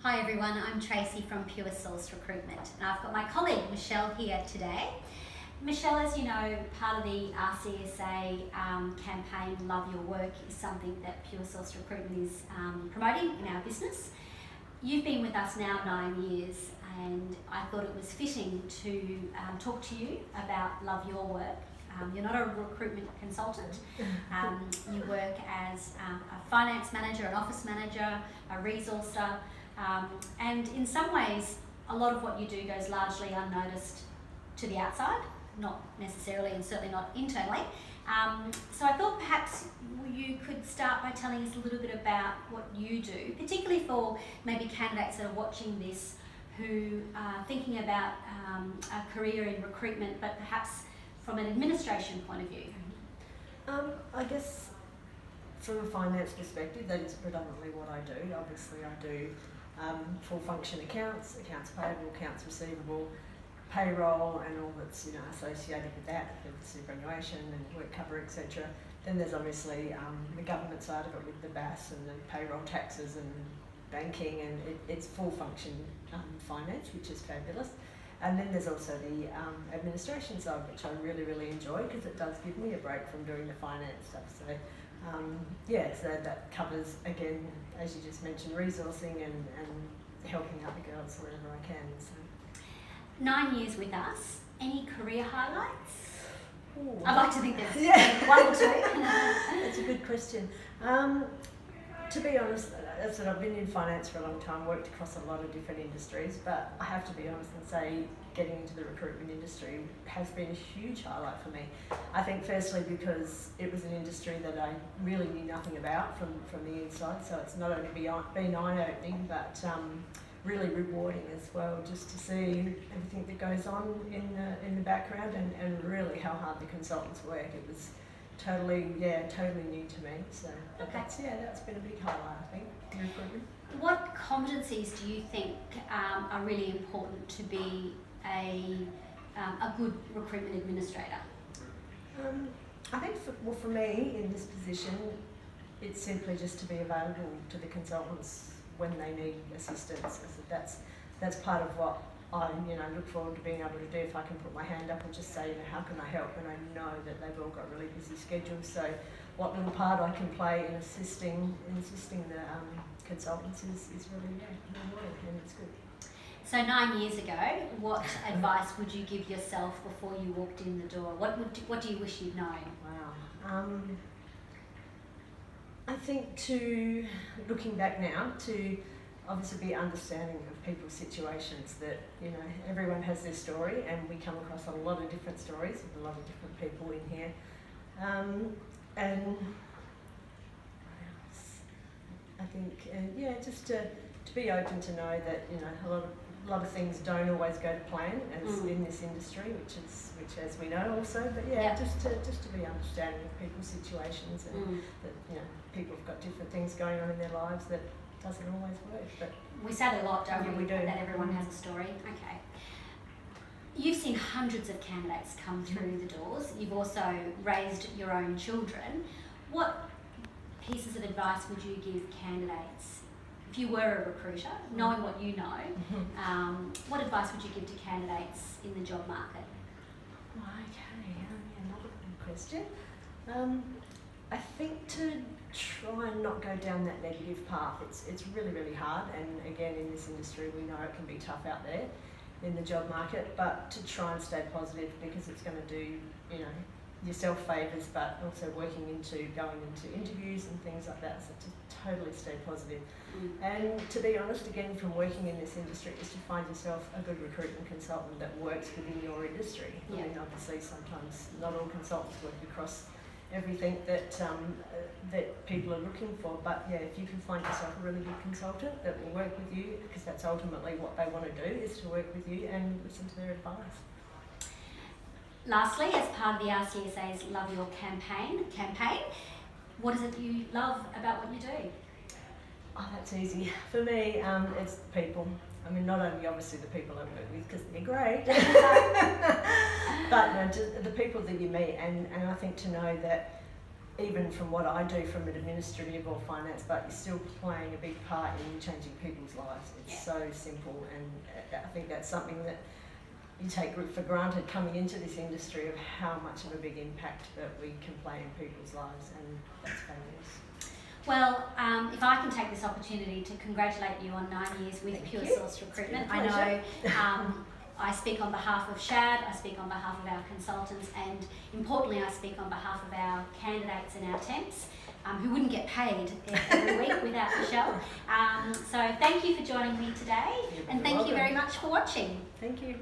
Hi everyone, I'm Tracy from Pure Source Recruitment, and I've got my colleague Michelle here today. Michelle, as you know, part of the RCSA campaign Love Your Work is something that Pure Source Recruitment is promoting in our business. You've been with us now 9 years, and I thought it was fitting to talk to you about Love Your Work. You're not a recruitment consultant. You work as a finance manager, an office manager, a resourcer, and in some ways, a lot of what you do goes largely unnoticed to the outside, not necessarily and certainly not internally. So I thought perhaps you could start by telling us a little bit about what you do, particularly for maybe candidates that are watching this who are thinking about a career in recruitment, but perhaps from an administration point of view. I guess from a finance perspective, that is predominantly what I do. Obviously, I do full function accounts payable, accounts receivable, payroll, and all that's associated with that, with superannuation and work cover, etc. Then there's obviously the government side of it with the BAS and the payroll taxes and banking, and it's full function finance, which is fabulous. And then there's also the administration side, which I really, really enjoy because it does give me a break from doing the finance stuff. So so that covers, again, as you just mentioned, resourcing and helping out the girls wherever I can. So. 9 years with us. Any career highlights? Ooh. I'd like to think there's one or two. That's a good question. To be honest, as I said, I've been in finance for a long time, worked across a lot of different industries, but I have to be honest and say getting into the recruitment industry has been a huge highlight for me. I think firstly because it was an industry that I really knew nothing about from the inside, so it's not only been eye-opening, but really rewarding as well, just to see everything that goes on in the background and really how hard the consultants work. It was totally new to me. So that's been a big highlight, I think, in recruitment. What competencies do you think are really important to be a good recruitment administrator? I think for me in this position, it's simply just to be available to the consultants when they need assistance. So that's part of what I look forward to being able to do. If I can put my hand up and just say, how can I help? And I know that they've all got really busy schedules. So what little part I can play in assisting the consultants is really rewarding, and it's good. So 9 years ago, what advice would you give yourself before you walked in the door? What do you wish you'd known? Wow. I think looking back now, to obviously be understanding of people's situations, that everyone has their story, and we come across a lot of different stories with a lot of different people in here, and I think just to be open to know that a lot of things don't always go to plan as in this industry, which as we know also, but just to be understanding of people's situations, and that people have got different things going on in their lives that doesn't always work. But we say that a lot, don't we? We do. That everyone has a story. Okay. You've seen hundreds of candidates come through the doors. You've also raised your own children. What pieces of advice would you give candidates, if you were a recruiter, knowing what you know, what advice would you give to candidates in the job market? Okay, another good question. I think to try and not go down that negative path. It's really, really hard, and again, in this industry we know it can be tough out there in the job market, but to try and stay positive, because it's going to do yourself favours, but also going into interviews and things like that, so to totally stay positive. And to be honest, again, from working in this industry, is to find yourself a good recruitment consultant that works within your industry. I mean, obviously sometimes not all consultants work across everything that people are looking for, but if you can find yourself a really good consultant that will work with you, because that's ultimately what they want to do, is to work with you and listen to their advice. Lastly, as part of the RCSA's Love Your campaign, what is it you love about what you do? Oh, that's easy. For me, it's people. I mean, not only obviously the people I work with, because they're great, but just the people that you meet, and I think to know that even from what I do from an administrative or finance, but you're still playing a big part in changing people's lives. It's so simple, and I think that's something that you take for granted coming into this industry, of how much of a big impact that we can play in people's lives, and that's fabulous. Well, if I can take this opportunity to congratulate you on 9 years with Pure Source Recruitment. I know I speak on behalf of Shad, I speak on behalf of our consultants, and importantly I speak on behalf of our candidates and our temps, who wouldn't get paid every week without Michelle. So thank you for joining me today, and thank you very much for watching. Thank you.